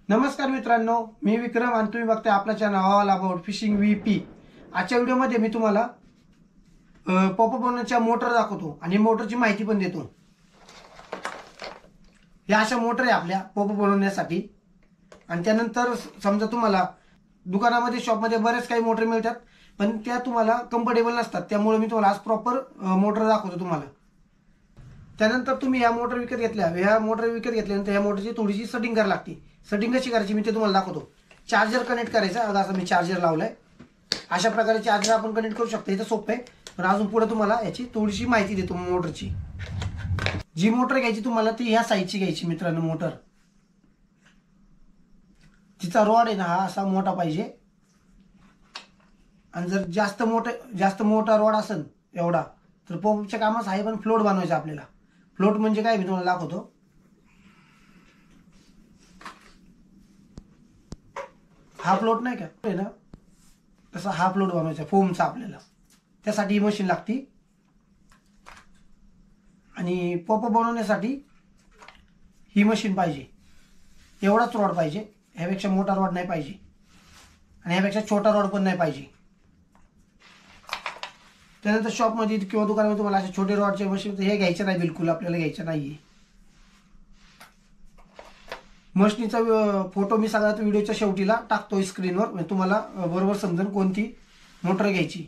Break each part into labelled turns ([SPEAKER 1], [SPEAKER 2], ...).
[SPEAKER 1] नमस्कार मित्रांनो, मी विक्रम आणि तुम्ही बघताय आपला channel all about fishing VP। आजच्या व्हिडिओमध्ये मी तुम्हाला पॉपअप बनवण्याच्या मोटर दाखवतो आणि मोटरची माहिती पण देतो। या अशा मोटर आहे आपल्या पॉपअप बनवण्यासाठी। आणि त्यानंतर समजा तुम्हाला दुकानामध्ये शॉपमध्ये बरेच काही मोटर मिळतात, पण त्या तुम्हाला कम्फर्टेबल नसतात, त्यामुळे मी तुम्हाला आज प्रॉपर मोटर दाखवतो तुम्हाला। त्यानंतर तुम्ही या मोटर विकत घेतल्यानंतर या मोटरची थोडीशी सेटिंग करावी लागते। सेटिंग कशी करायची मी ते तुम्हाला दाखवतो। चार्जर कनेक्ट करायचा, आता मी चार्जर लावलाय। अशा प्रकारे चार्जर आपण कनेक्ट करू शकतो, इथं सोपं आहे। पण अजून पुढे तुम्हाला याची थोडीशी माहिती देतो मोटरची। जी मोटर घ्यायची तुम्हाला ती ह्या साईजची घ्यायची मित्रांनो मोटर। तिचा रॉड आहे ना हा असा मोठा पाहिजे, आणि जर जास्त मोठा रॉड असेल एवढा तर पॉपअपच्या कामास आहे, पण फ्लोट बनवायचा आपल्याला। फ्लोट म्हणजे काय मी तुम्हाला दाखवतो। हा फ्लोट नाही का आहे ना, तसा हा फ्लोट बनवायचा फोमचा आपल्याला। त्यासाठी ही मशीन लागती, आणि पॉपअप बनवण्यासाठी ही मशीन पाहिजे। एवढाच रॉड पाहिजे, ह्यापेक्षा मोठा रॉड नाही पाहिजे, आणि ह्यापेक्षा छोटा रॉड पण नाही पाहिजे। त्यानंतर शॉपमध्ये किंवा दुकानामध्ये तुम्हाला असे छोटे रॉडचे मशीन हे घ्यायचे नाही, बिलकुल आपल्याला घ्यायचं नाहीये। मशीनीचा फोटो मी सगळ्यात व्हिडिओच्या शेवटीला टाकतोय स्क्रीनवर, म्हणजे तुम्हाला बरोबर समजेल कोणती मोटर घ्यायची।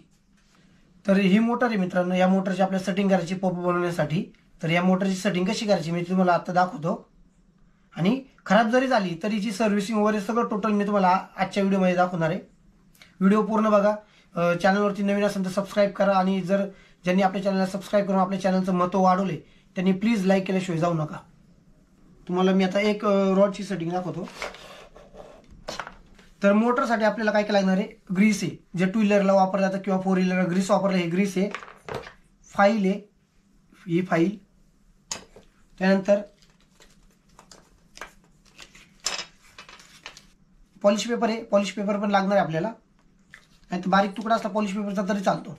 [SPEAKER 1] तर ही मोटर आहे मित्रांनो, या मोटरची आपल्याला सेटिंग करायची पॉपअप बनवण्यासाठी। तर या मोटरची सेटिंग कशी करायची मी तुम्हाला आता दाखवतो। आणि खराब जरी झाली तरी जी सर्व्हिसिंग वगैरे सगळं टोटल मी तुम्हाला आजच्या व्हिडिओमध्ये दाखवणार आहे। व्हिडिओ पूर्ण बघा। चॅनलवरती नवीन असेल तर सबस्क्राईब करा, आणि जर ज्यांनी आपल्या चॅनलला सबस्क्राईब करून आपल्या चॅनलचं महत्त्व वाढवले त्यांनी प्लीज लाईक केल्याशिवाय जाऊ नका। तुम्हाला मी आता एक रॉडची सेटिंग दाखवतो। तर मोटरसाठी आपल्याला काय लागणार आहे, ग्रीस आहे, जे टू व्हीलरला वापरलं जातं किंवा फोर व्हीलरला ग्रीस वापरलं, हे ग्रीस आहे। फाईल आहे, ही फाईल। त्यानंतर पॉलिश पेपर आहे, पॉलिश पेपर पण लागणार आहे आपल्याला, नाही तर बारीक तुकडा असला पॉलिश पेपरचा तरी चालतो।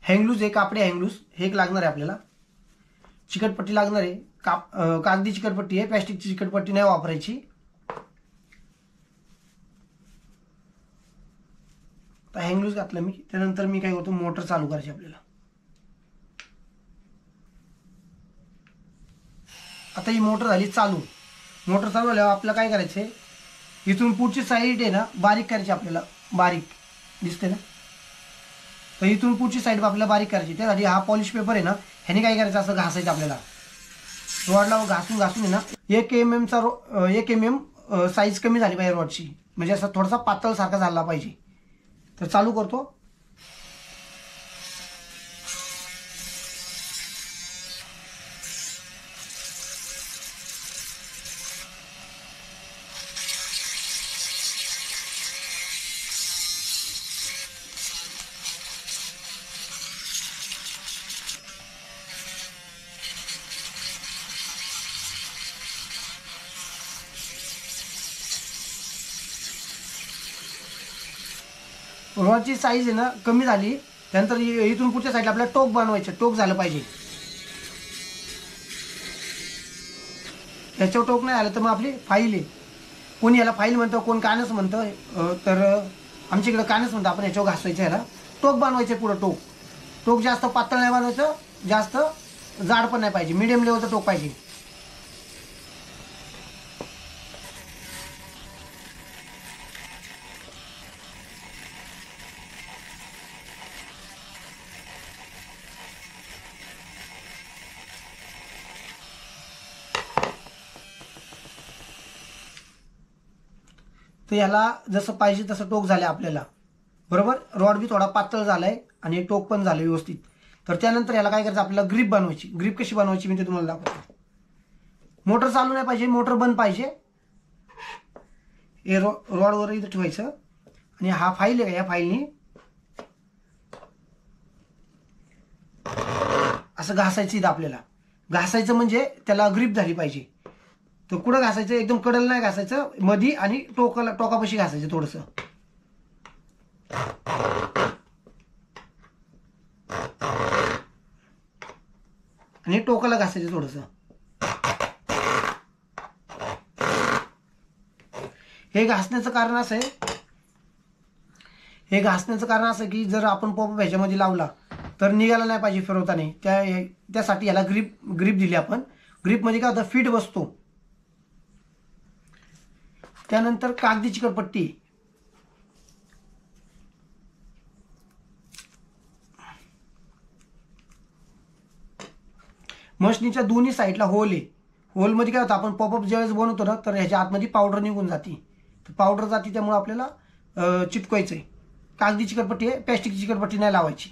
[SPEAKER 1] हँगलूज आहे, कापडी हँगलूज हे एक लागणार आहे आपल्याला। चिकटपट्टी लागणार आहे, कागदी चिकटपट्टी आहे, प्लॅस्टिकची चिकटपट्टी नाही वापरायची। तर हँगलूज घातलं मी, त्यानंतर मी काय करतो, मोटर चालू करायची आपल्याला। आता ही मोटर झाली चालू। मोटर चालू झाल्यावर आपल्याला काय करायचंय, इथून पुढची साईड आहे ना बारीक करायची आपल्याला, बारीक दिसते ना, तर इथून पुढची साईड आपल्याला बारीक करायची। त्यासाठी हा पॉलिश पेपर आहे ना, ह्याने काय करायचं, असं घासायचं आपल्याला। रॉडला घासून आहे ना 1 mm चा 1 mm साईज कमी झाली पाहिजे रॉडची, म्हणजे असा थोडासा पातळ सारखा झाला पाहिजे। तर चालू करतो। रॉडची साईज आहे ना कमी झाली, त्यानंतर इथून पुढच्या साईडला आपल्याला टोक बनवायचं, टोक झालं पाहिजे। त्याच्यावर टोक नाही आलं तर मग आपली फाईल आहे, कोणी याला फाईल म्हणतं, कोण कानस म्हणतं, तर आमच्या इकडं कानस म्हणतं। आपण याच्यावर घासायचं, याला टोक बनवायचं पुढं। टोक जास्त पातळ नाही बनवायचं, जास्त जाड पण नाही पाहिजे, मीडियम लेवलचं टोक पाहिजे। तर याला जसं पाहिजे तसं टोक झालं आपल्याला, बरोबर। रॉड बी थोडा पातळ झालाय आणि टोक पण झालं व्यवस्थित। तर त्यानंतर याला काय करायचं, आपल्याला ग्रीप बनवायची। ग्रीप कशी बनवायची मी ते तुम्हाला दाखवतो। मोटर चालू नाही पाहिजे, मोटर बंद पाहिजे। हे रॉडवर इथं ठेवायचं, आणि हा फाईल आहे, या फाईलनी असं घासायचं। इथं आपल्याला घासायचं म्हणजे त्याला ग्रीप झाली पाहिजे। तर कुठं घासायचं, एकदम कडल नाही घासायचं, मधी आणि टोकापाशी घासायचं थोडंसं। आणि टोकाला घासायचं थोडंसं. हे घासण्याचं कारण असं आहे, की जर आपण पॉपअप ह्याच्यामध्ये लावला तर निघाला नाही पाहिजे फिरवताना. त्यासाठी याला ग्रीप दिली आपण. ग्रीपमध्ये काय होतं, फिट बसतो. त्यानंतर कागदी चिकटपट्टी. मशनीच्या दोन्ही साईडला होल आहे. होलमध्ये काय होतं, आपण पॉपअप ज्यावेळेस बनवतो ना तर ह्याच्या आतमध्ये पावडर निघून जाते. तर पावडर जाते त्यामुळे आपल्याला चिटकवायचं आहे. कागदी चिकटपट्टी आहे, प्लॅस्टिकची चिकटपट्टी नाही लावायची.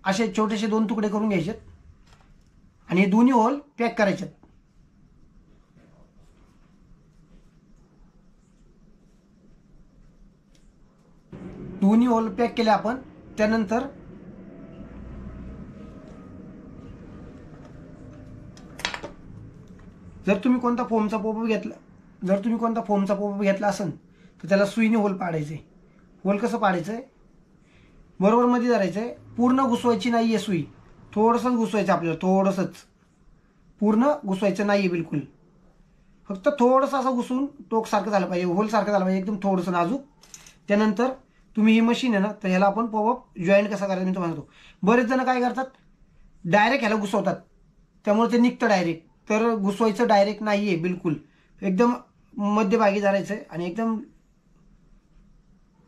[SPEAKER 1] असे छोटेसे 2 तुकडे करून घ्यायचे आणि हे दोन्ही होल पॅक करायचे. दोन्ही होल पॅक केले आपण. त्यानंतर जर तुम्ही कोणता फोमचा पॉपअप घेतला असेल तर त्याला सुईने होल पाडायचे. होल कसं पाडायचंय, बरोबर मध्ये धरायचंय. पूर्ण घुसवायची नाहीये सुई, थोडंसंच घुसवायचं आपल्याला. थोडंसंच, पूर्ण घुसवायचं नाहीये बिलकुल. फक्त थोडंसं असं घुसून टोक सारखं झालं पाहिजे, होल सारखं झालं पाहिजे, एकदम थोडंसं नाजूक. त्यानंतर तुम्ही ही मशीन आहे ना तर ह्याला आपण पॉपअप जॉईंट कसा करायचा मी तुम्हाला सांगतो. बरेच जण काय करतात, डायरेक्ट ह्याला घुसवतात, त्यामुळे ते निघतं डायरेक्ट. तर घुसवायचं डायरेक्ट नाहीये बिलकुल. एकदम मध्यभागी धरायचंय आणि एकदम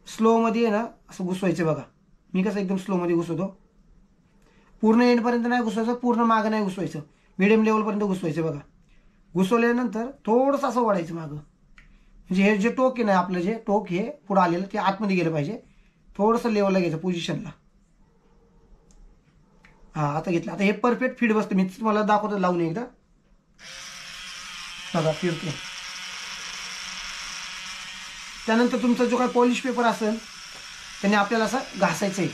[SPEAKER 1] स्लो मध्ये आहे ना असं घुसवायचं. बघा मी कसं एकदम स्लो मध्ये घुसवतो. पूर्ण एंडपर्यंत नाही घुसवायचं, पूर्ण मागं नाही घुसवायचं, मिडियम लेवलपर्यंत घुसवायचं. बघा घुसवल्यानंतर थोडंसं असं ओढायचं मागं. म्हणजे हे जे टोक आहे ना, आपलं जे टोक हे पुढं आलेलं ते आतमध्ये गेलं पाहिजे. थोडंसं लेवलला घ्यायचं पोझिशनला. हा आता घेतलं. आता हे परफेक्ट फिट बसतं. मी तुम्हाला दाखवतो लावून एकदा. बघा फिरतो. त्यानंतर तुमचा जो काही पॉलिश पेपर असेल त्याने आपल्याला असं घासायचं आहे.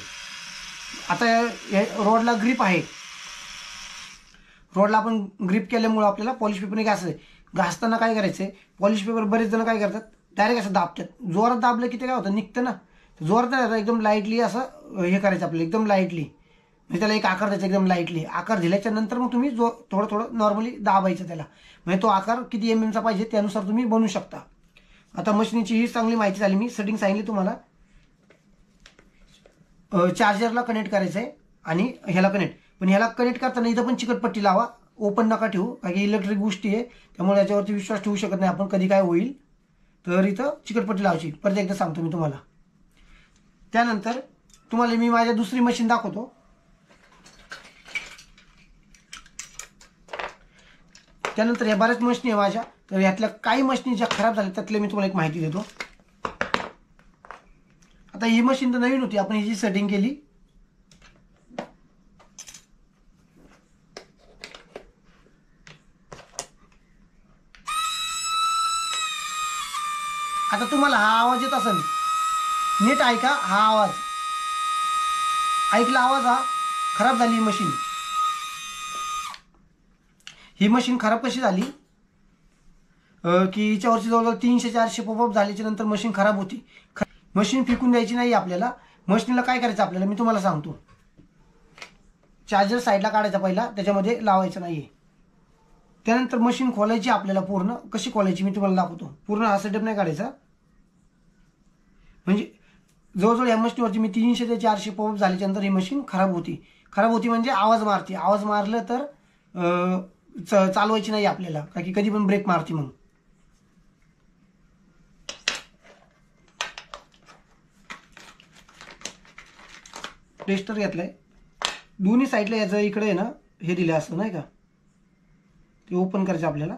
[SPEAKER 1] आता रोडला ग्रीप आहे, रोडला आपण ग्रीप केल्यामुळे आपल्याला पॉलिश पेपरने घासायचं. घासताना काय करायचंय, पॉलिश पेपर बरेच जण काय करतात, डायरेक्ट असं दाबतात. जोरात दाबलं की ते काय होतं, निघतं ना. जोरात नाही, एकदम लाईटली असं हे करायचं आपल्याला, एकदम लाईटली. म्हणजे त्याला एक आकार द्यायचा, एकदम लाईटली. आकार दिल्याच्या नंतर मग तुम्ही थोडं थोडं नॉर्मली दाबायचं त्याला. म्हणजे तो आकार किती MM चा पाहिजे त्यानुसार तुम्ही बनवू शकता. आता मशीनची ही चांगली माहिती झाली. मी सेटिंग सांगितली तुम्हाला. चार्जरला कनेक्ट करायचं आहे आणि ह्याला कनेक्ट. पण ह्याला कनेक्ट करताना इथं पण चिकटपट्टी लावा, ओपन नका ठेवू, कारण की इलेक्ट्रिक गोष्टी आहे त्यामुळे याच्यावरती विश्वास ठेवू शकत नाही आपण, कधी काय होईल. तर इथं चिकटपट्टी लावायची. परत एकदा सांगतो मी तुम्हाला. त्यानंतर तुम्हाला मी माझ्या दुसरी मशीन दाखवतो. त्यानंतर या बऱ्याच मशीनी आहे माझ्या. तर यातल्या काही मशीनी ज्या खराब झाल्या त्यातल्या मी तुम्हाला एक माहिती देतो. आता ही मशीन तर नवीन होती, आपण हिची सेटिंग केली. आता तुम्हाला हा आवाज येत असेल, नीट ऐका. हा आवाज ऐकला, आवाज हा खराब झाली ही मशीन. ही मशीन खराब कशी झाली की हिच्यावरची जवळजवळ 300-400 पॉपअप झाल्याच्या नंतर मशीन खराब होती. मशीन फेकून द्यायची नाही आपल्याला. मशीनला काय करायचं आपल्याला मी तुम्हाला सांगतो. चार्जर साईडला काढायचा पहिला, त्याच्यामध्ये लावायचं नाहीये. त्यानंतर मशीन खोलायची आपल्याला. पूर्ण कशी खोलायची मी तुम्हाला दाखवतो. पूर्ण हा सेटअप नाही काढायचा. म्हणजे जवळजवळ या मशीनवरती मी 300 ते 400 पॉपअप झाल्याच्या नंतर ही मशीन खराब होती. खराब होती म्हणजे आवाज मारते. आवाज मारलं तर चालवायची नाही आपल्याला, कारण की कधी पण ब्रेक मारते. मग टेस्टर घेतलाय. दोन्ही साईडला याचं इकडे आहे ना हे दिलं असतं नाही का, ते ओपन करायचं आपल्याला.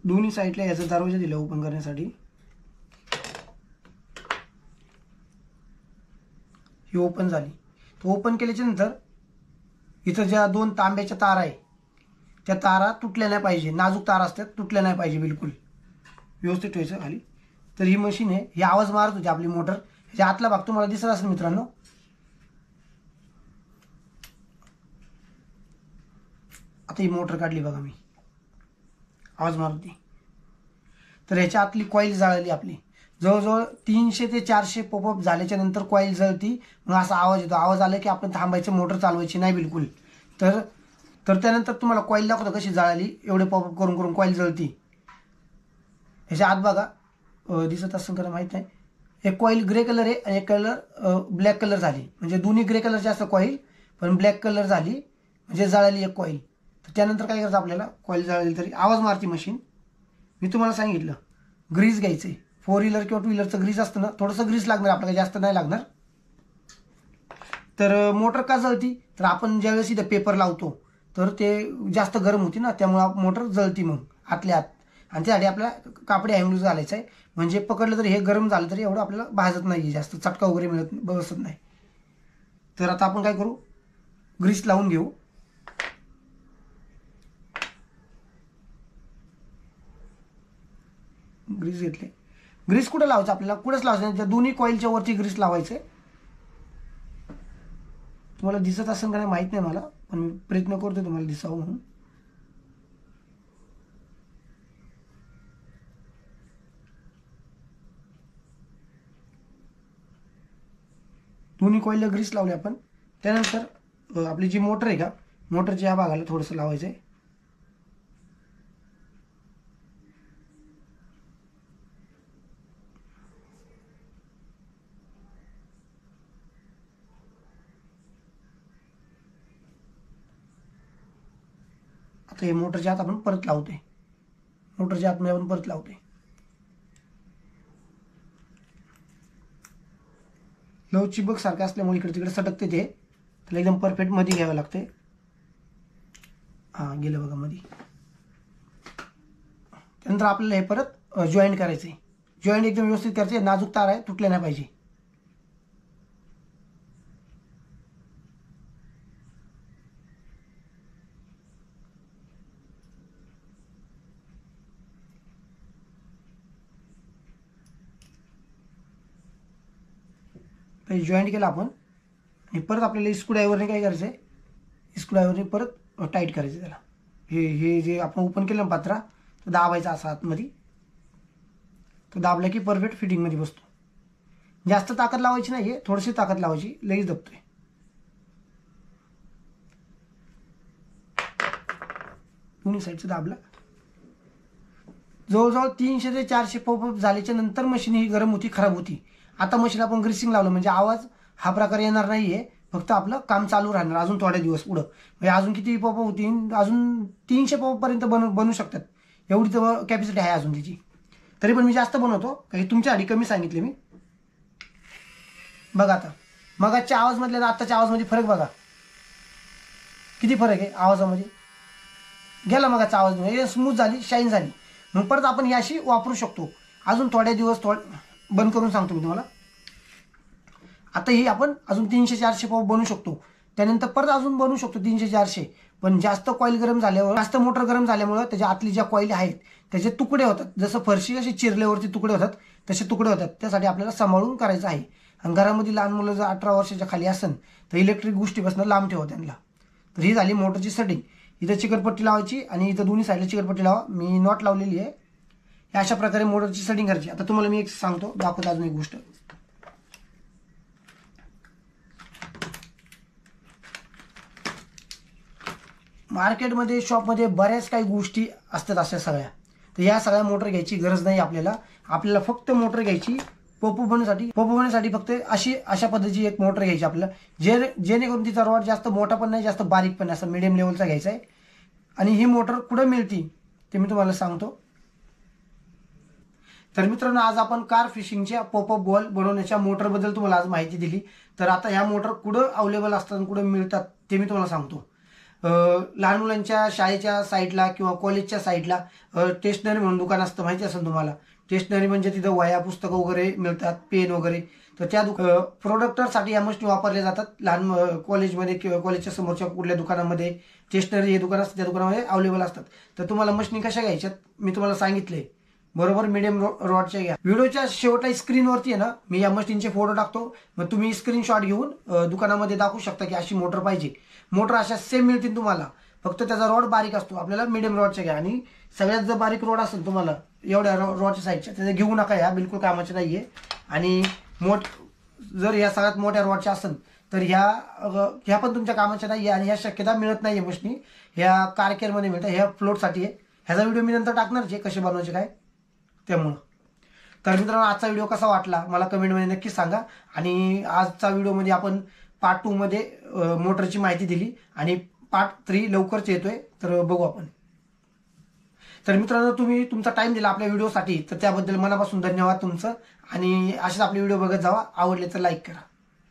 [SPEAKER 1] दोन्ही साईडला याचा दरवाजा दिला ओपन करण्यासाठी. ही ओपन झाली. तो ओपन केल्याच्या नंतर इथं ज्या 2 तांब्याच्या तारा आहे त्या तारा तुटल्या नाही पाहिजे. नाजूक तारा असतात, तुटल्या नाही पाहिजे बिलकुल. व्यवस्थित ठेवायचं खाली. तर ही मशीन आहे, ही आवाज मारत होती आपली मोटर. ह्याच्या आतला भाग तुम्हाला दिसत असेल मित्रांनो. आता ही मोटर काढली बघा मी, आवाज मारत होती. तर ह्याच्या आतली कॉईल जळाली आपली. जवळजवळ 300 ते 400 पॉपअप झाल्याच्या नंतर कॉईल जळती. मग असा आवाज येतो. आवाज आला की आपण थांबायचं, मोटर चालवायची नाही बिलकुल. तर त्यानंतर तुम्हाला कॉईल दाखवतो कशी जळाली. एवढे पॉपअप करून करून कॉईल जळती. ह्याच्या आत बघा, दिसत असेल का माहीत नाही. एक कॉईल ग्रे कलर आहे आणि एक कलर ब्लॅक कलर झाली. म्हणजे दोन्ही ग्रे कलरचे असतं कॉईल, पण ब्लॅक कलर झाली म्हणजे जळाली एक कॉईल. तर त्यानंतर काय करायचं आपल्याला, कॉईल जळाली तरी आवाज मारती मशीन. मी तुम्हाला सांगितलं ग्रीस घ्यायचं आहे. 4 व्हीलर किंवा 2 व्हीलरचं ग्रीस असतं ना, थोडंसं ग्रीस लागणार आपल्याला, जास्त नाही लागणार. तर मोटर का जळती, तर आपण ज्यावेळेस इथं पेपर लावतो तर ते जास्त गरम होती ना, त्यामुळे मोटर जळती मग आतल्या आत. आणि त्यासाठी आपल्याला कापडी हँडग्लूज घालायचं आहे. म्हणजे पकडलं तरी हे गरम झालं तरी एवढं आपल्याला भाजत नाही, जास्त चटका वगैरे बसत नाही. तर आता आपण काय करू, ग्रीस लावून घेऊ. ग्रीस घेतले. ग्रीस कुठे लावायचं आपल्याला, कुठेच लावायचं नाही, दोन्ही कॉईलच्या वरती ग्रीस लावायचं. तुम्हाला दिसत असेल का नाही माहित नाही मला, पण मी प्रयत्न करतो तुम्हाला दिसावं म्हणून. दोन्ही कॉईलला ग्रीस लावले आपण. त्यानंतर आपली जी मोटर आहे का, मोटरच्या या भागाला थोडंसं लावायचं आहे. आता हे मोटरच्या आत आपण परत लावते. मोटरच्या आतमध्ये आपण परत लावते. लवची बघ सारखं असल्यामुळे इकडे तिकडे सटकते ते, त्याला एकदम परफेक्ट मध्ये घ्यावं लागते. हां, गेलं बघा मध्ये. त्यानंतर आपल्याला हे परत जॉईंट करायचं आहे. जॉईंट एकदम व्यवस्थित करायचे. नाजूक तार आहे, तुटले नाही पाहिजे. जॉईंट केला आपण आणि परत आपल्याला स्क्रूड्रायव्हरने काय करायचं आहे, स्क्रूड्रायव्हरने परत टाईट करायचं त्याला. हे जे आपण ओपन केलं ना पात्रा, तो दाबायचा असा आतमध्ये. तो दाबला की परफेक्ट फिटिंगमध्ये बसतो. जास्त ताकद लावायची नाही आहे, थोडीशी ताकद लावायची, लगेच दबतोय. दोन्ही साईडचं दाबला. जवळजवळ 300 ते 400 पॉपअप झाल्याच्या नंतर मशीन ही गरम होती, खराब होती. आता मशीन आपण ग्रीसिंग लावलं म्हणजे आवाज हा प्रकार येणार नाहीये, फक्त आपलं काम चालू राहणार अजून थोड्या दिवस पुढं. म्हणजे अजून किती पॉपअप होतील, अजून 300 पॉपअप पर्यंत बनू शकतात. एवढी तर कॅपॅसिटी आहे अजून त्याची. तरी पण मी जास्त बनवतो, काही तुमच्यासाठी कमी सांगितले मी. बघा आता मगाच्या आवाजमधल्या आत्ताच्या आवाजमध्ये फरक बघा, किती फरक आहे आवाजामध्ये. गेला मगाचा आवाज, स्मूथ झाली, शाईन झाली. मग परत आपण ही अशी वापरू शकतो अजून थोड्या दिवस. बंद करून सांगतो मी तुम्हाला. आता ही आपण अजून 300-400 पॉप बनवू शकतो. त्यानंतर परत अजून बनवू शकतो 300-400. पण जास्त कॉईल गरम झाल्यावर, जास्त मोटर गरम झाल्यामुळे त्याच्या आतली ज्या कॉईल आहेत त्याचे तुकडे होतात. जसं फरशी अशी चिरल्यावरती तुकडे होतात तसे तुकडे होतात. त्यासाठी आपल्याला सांभाळून करायचं आहे. आणि घरामध्ये लहान मुलं जर 18 वर्षाच्या खाली असेल तर इलेक्ट्रिक गोष्टीपासून लांब ठेवा त्यांना. तर ही झाली मोटरची सेटिंग. इथं चिकटपट्टी लावायची आणि इथं दोन्ही साईडला चिकटपट्टी लावा. मी नॉट लावलेली आहे. अशा प्रकारे मोटरची सेटिंग करायची. आता तुम्हाला मी एक सांगतो, दाखवतो अजून एक गोष्ट. मार्केटमध्ये, शॉपमध्ये बऱ्याच काही गोष्टी असतात अशा सगळ्या. तर या सगळ्या मोटर घ्यायची गरज नाही आपल्याला. आपल्याला फक्त मोटर घ्यायची पॉपअप बनवण्यासाठी फक्त अशा पद्धतीची एक मोटर घ्यायची आपल्याला, जेणेकरून तिचा रॉड जास्त मोठा पण नाही, जास्त बारीक पण नाही, असं मिडियम लेवलचा घ्यायचा आहे. आणि ही मोटर कुठं मिळते ते मी तुम्हाला सांगतो. तर मित्रांनो, आज आपण कार फिशिंगच्या पॉपअप बॉल बनवण्याच्या मोटरबद्दल तुम्हाला आज माहिती दिली. तर आता ह्या मोटर कुठं अवेलेबल असतात आणि कुठं मिळतात ते मी तुम्हाला सांगतो. लहान मुलांच्या शाळेच्या साईडला किंवा कॉलेजच्या साईडला स्टेशनरी म्हणून दुकान असतं, माहिती असेल तुम्हाला. स्टेशनरी म्हणजे तिथं वह्या पुस्तकं वगैरे मिळतात, पेन वगैरे. तर त्या प्रोडक्टसाठी या मशीन वापरल्या जातात. लहान कॉलेजमध्ये किंवा कॉलेजच्या समोरच्या कुठल्या दुकानामध्ये स्टेशनरी हे दुकान असतं, त्या दुकानामध्ये अवेलेबल असतात. तर तुम्हाला मशीन कशा घ्यायच्यात मी तुम्हाला सांगितले. बरोबर मिडियम रॉडच्या घ्या. व्हिडिओच्या शेवटला स्क्रीनवरती आहे ना मी या मशीनचे फोटो टाकतो, मग तुम्ही स्क्रीनशॉट घेऊन दुकानामध्ये दाखवू शकता की अशी मोटर पाहिजे. मोटर अशा सेम मिळतील तुम्हाला, फक्त त्याचा रॉड बारीक असतो. आपल्याला मिडियम रॉडच्या घ्या. आणि सगळ्यात जर बारीक रॉड असेल तुम्हाला एवढ्या रॉडच्या साईडच्या त्याचे घेऊ नका, ह्या बिलकुल कामाचे नाहीये. आणि जर ह्या सगळ्यात मोठ्या रॉडच्या असेल तर ह्या पण तुमच्या कामाच्या नाहीये. आणि ह्या शक्यता मिळत नाहीये मशीनी, ह्या कार केअरमध्ये मिळतात, ह्या फ्लोटसाठी आहे. ह्याचा व्हिडिओ मी नंतर टाकणारच आहे कसे बनवायचे काय त्यामुळं. तर मित्रांनो आजचा व्हिडिओ कसा वाटला मला कमेंटमध्ये नक्कीच सांगा. आणि आजचा व्हिडिओमध्ये आपण पार्ट 2 मध्ये मोटरची माहिती दिली आणि पार्ट 3 लवकरच येतोय, तर बघू आपण. तर मित्रांनो तुम्ही तुमचा टाइम दिला आपल्या व्हिडिओसाठी, तर त्याबद्दल मनापासून धन्यवाद तुमचं. आणि असेच आपले व्हिडिओ बघत जावा, आवडले तर लाईक करा.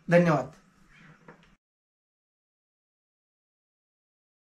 [SPEAKER 1] धन्यवाद.